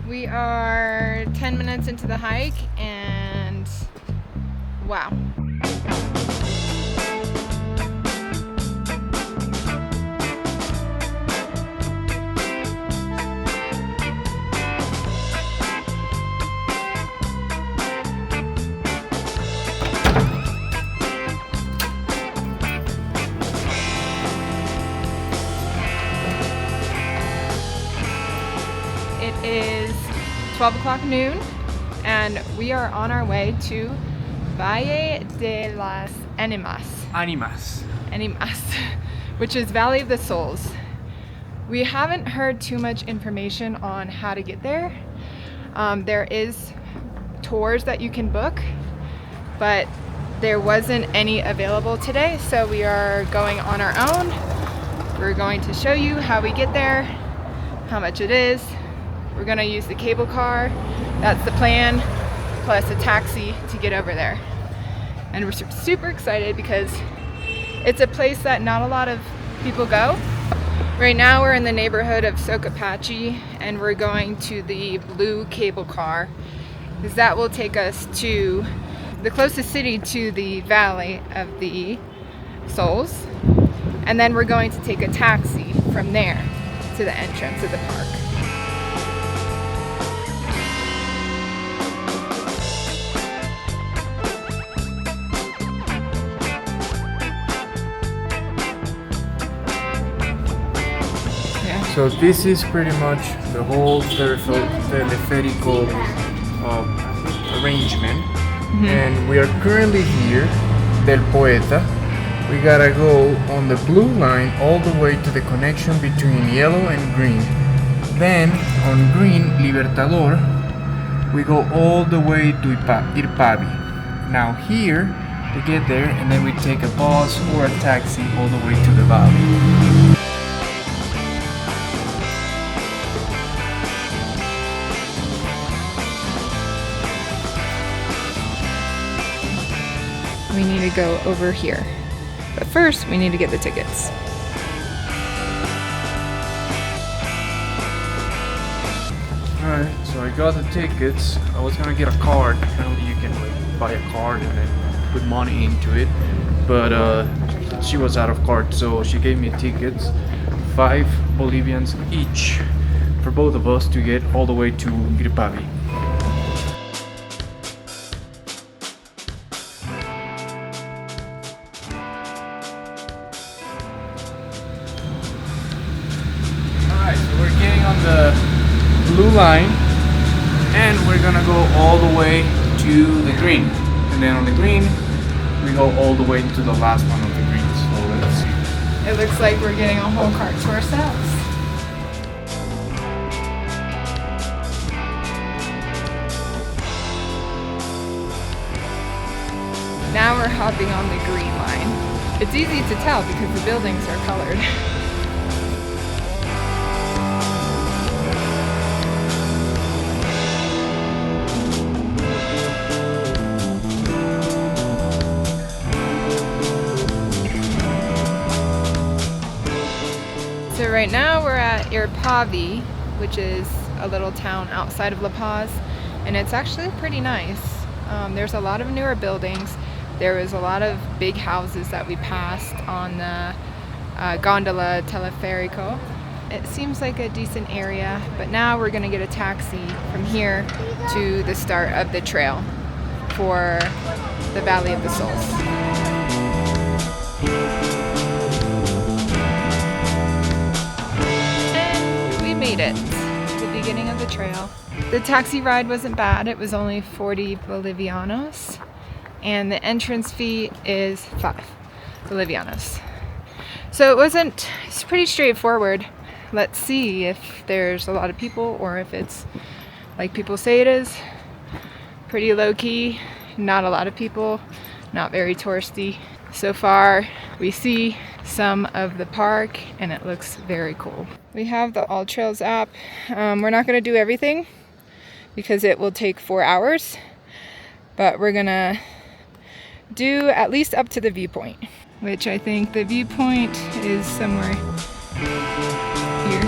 We are 10 minutes into the hike and wow. It is 12 o'clock noon and we are on our way to Valle de las Animas. Animas. Animas, which is Valley of the Souls. We haven't heard too much information on how to get there. There is tours that you can book, but there wasn't any available today, so we are going on our own. We're going to show you how we get there, how much it is. We're gonna use the cable car, that's the plan, plus a taxi to get over there. And we're super excited because it's a place that not a lot of people go. Right now we're in the neighborhood of Sopocachi and we're going to the blue cable car because that will take us to the closest city to the Valley of the Souls. And then we're going to take a taxi from there to the entrance of the park. So this is pretty much the whole Teleférico arrangement. And we are currently here, Del Poeta. We gotta go on the blue line all the way to the connection between yellow and green. Then on green, Libertador, we go all the way to Irpavi. Now here, we get there and then we take a bus or a taxi all the way to the valley. We need to go over here. But first, we need to get the tickets. Alright, so I got the tickets. I was gonna get a card. Apparently you can like buy a card and then put money into it. But she was out of cards, so she gave me tickets. 5 Bolivians each for both of us to get all the way to Irpavi. We're getting on the blue line and we're gonna go all the way to the green, and then on the green we go all the way to the last one of the greens. So let's see. It looks like we're getting a whole cart to ourselves. Now we're hopping on the green line. It's easy to tell because the buildings are colored. So right now we're at Irpavi, which is a little town outside of La Paz, and it's actually pretty nice. There's a lot of newer buildings. There was a lot of big houses that we passed on the gondola Teleférico. It seems like a decent area, but now we're gonna get a taxi from here to the start of the trail for the Valley of the Souls. Made it to the beginning of the trail. The taxi ride wasn't bad. It was only 40 Bolivianos and the entrance fee is 5 Bolivianos. So it's pretty straightforward. Let's see if there's a lot of people or if it's like people say it is. Pretty low key, not a lot of people, not very touristy. So far we see some of the park and it looks very cool. We have the All Trails app. We're not going to do everything because it will take 4 hours, but we're gonna do at least up to the viewpoint, which I think the viewpoint is somewhere here.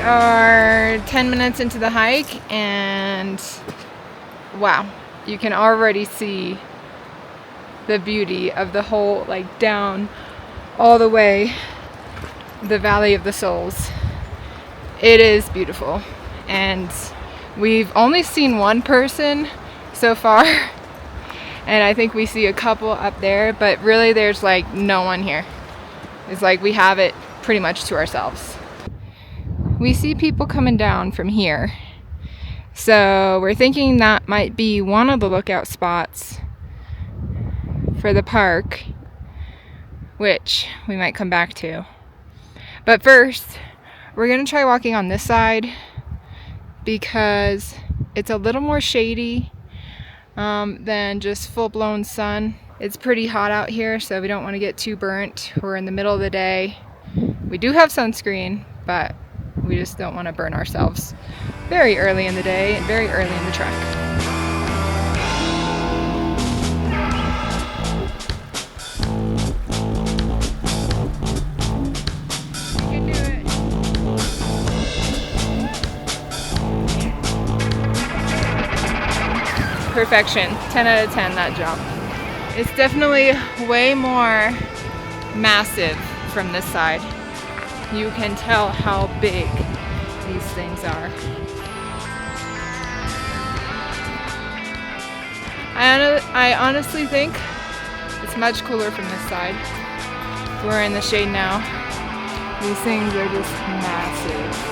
are 10 minutes into the hike, and wow, you can already see the beauty of the whole, like down all the way, the Valley of the Souls. It is beautiful, and we've only seen one person so far, and I think we see a couple up there, but really there's like no one here. It's like we have it pretty much to ourselves. We see people coming down from here, so we're thinking that might be one of the lookout spots for the park, which we might come back to. But first, we're gonna try walking on this side because it's a little more shady than just full-blown sun. It's pretty hot out here, so we don't want to get too burnt. We're in the middle of the day. We do have sunscreen, but we just don't want to burn ourselves very early in the day and very early in the trek. Perfection. 10 out of 10, that jump. It's definitely way more massive from this side. You can tell how big these things are. I honestly think it's much cooler from this side. We're in the shade now. These things are just massive.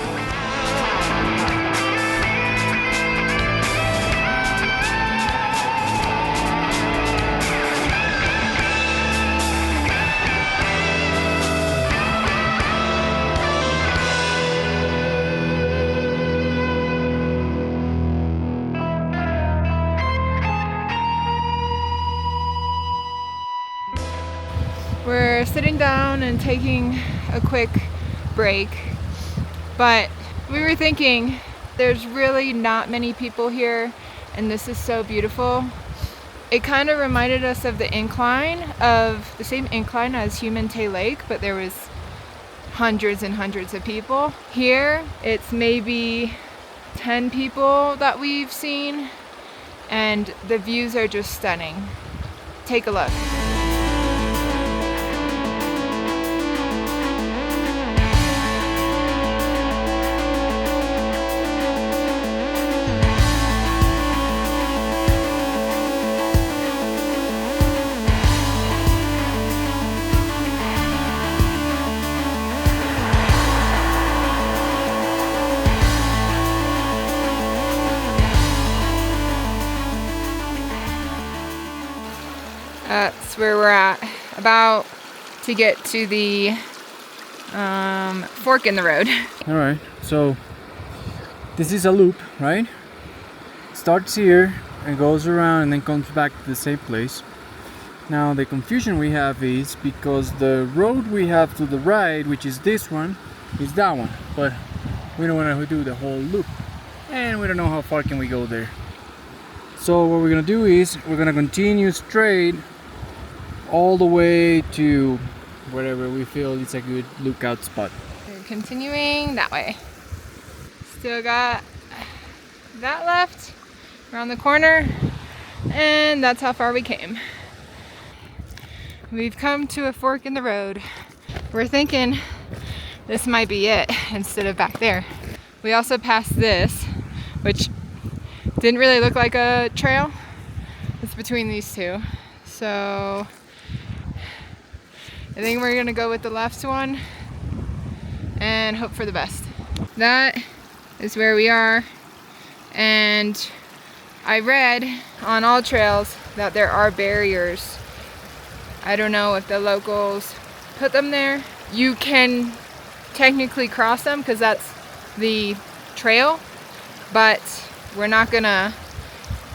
We're sitting down and taking a quick break, but we were thinking there's really not many people here, and this is so beautiful. It kind of reminded us of the same incline as Human Tay Lake, but there was hundreds and hundreds of people. Here, it's maybe 10 people that we've seen, and the views are just stunning. Take a look. That's where we're at, about to get to the fork in the road. All right, so this is a loop, right? Starts here and goes around and then comes back to the same place. Now the confusion we have is because the road we have to the right, which is this one, is that one, but we don't want to do the whole loop, and we don't know how far can we go there. So what we're gonna do is we're gonna continue straight all the way to wherever we feel it's a good lookout spot. We're continuing that way. Still got that left around the corner, and that's how far we came. We've come to a fork in the road. We're thinking this might be it instead of back there. We also passed this, which didn't really look like a trail. It's between these two. So I think we're gonna go with the left one and hope for the best. That is where we are, and I read on all trails that there are barriers. I don't know if the locals put them there. You can technically cross them because that's the trail, but we're not gonna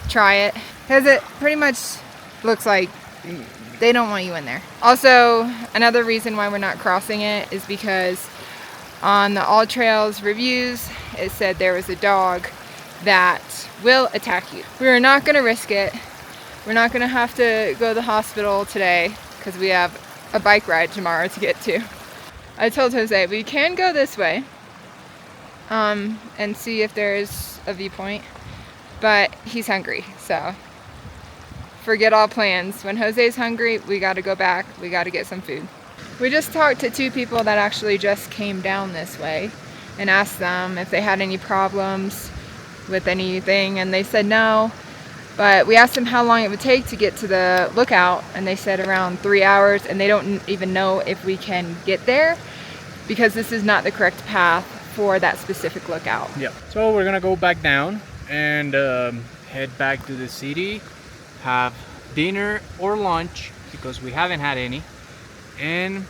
try it because it pretty much looks like they don't want you in there. Also, another reason why we're not crossing it is because on the All Trails reviews, it said there was a dog that will attack you. We're not gonna risk it. We're not gonna have to go to the hospital today because we have a bike ride tomorrow to get to. I told Jose we can go this way, and see if there's a viewpoint. But he's hungry, so forget all plans. When Jose's hungry, we got to go back. We got to get some food. We just talked to 2 people that actually just came down this way and asked them if they had any problems with anything, and they said no. But we asked them how long it would take to get to the lookout, and they said around 3 hours, and they don't even know if we can get there because this is not the correct path for that specific lookout. Yeah. So we're gonna go back down and head back to the city, have dinner or lunch because we haven't had any, and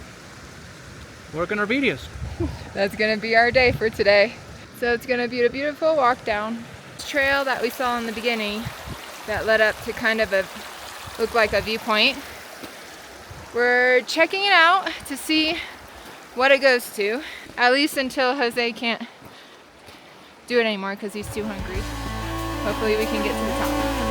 work on our videos. That's gonna be our day for today. So it's gonna be a beautiful walk down this trail that we saw in the beginning that led up to kind of look like a viewpoint. We're checking it out to see what it goes to, at least until Jose can't do it anymore because he's too hungry. Hopefully we can get to the top.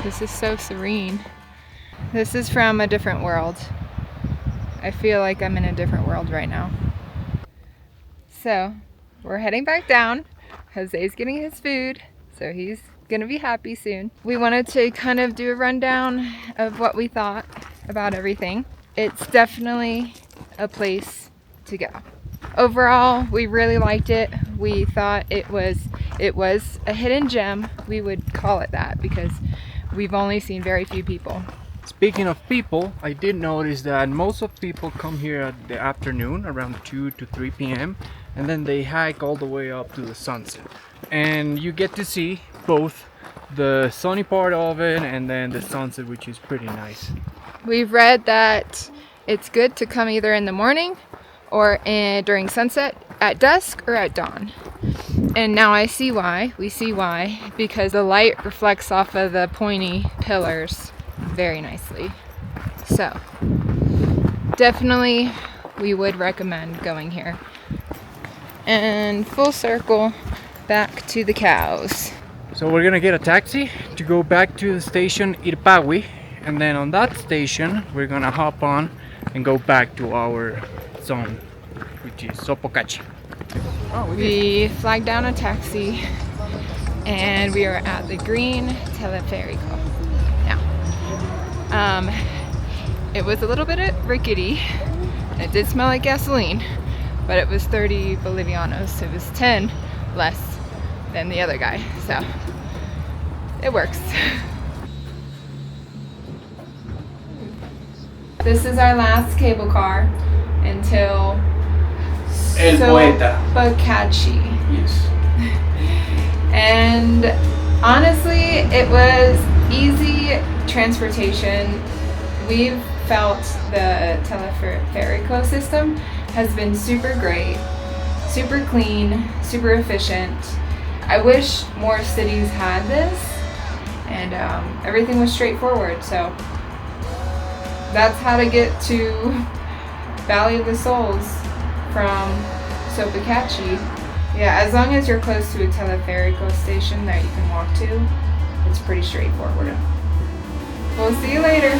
This is so serene. This is from a different world. I feel like I'm in a different world right now. So, we're heading back down. Jose's getting his food, so he's gonna be happy soon. We wanted to kind of do a rundown of what we thought about everything. It's definitely a place to go. Overall, we really liked it. We thought it was a hidden gem. We would call it that because we've only seen very few people. Speaking of people, I did notice that most of people come here at the afternoon around 2 to 3 p.m. and then they hike all the way up to the sunset. And you get to see both the sunny part of it and then the sunset, which is pretty nice. We've read that it's good to come either in the morning or during sunset, at dusk or at dawn. And now I see why. We see why. Because the light reflects off of the pointy pillars very nicely. So, definitely we would recommend going here. And full circle back to the cows. So we're gonna get a taxi to go back to the station Irpawi, and then on that station we're gonna hop on and go back to our zone, which is Sopocachi. We flagged down a taxi and we are at the green Teleférico now. It was a little bit rickety. It did smell like gasoline, but it was 30 Bolivianos, so it was 10 less than the other guy, so it works. This is our last cable car until El Poeta. Sopocachi. Yes. And honestly, it was easy transportation. We've felt the Teleférico system has been super great, super clean, super efficient. I wish more cities had this, and everything was straightforward. So that's how to get to Valle of the Souls from Sopocachi. Yeah, as long as you're close to a Teleférico station that you can walk to, it's pretty straightforward. We'll see you later.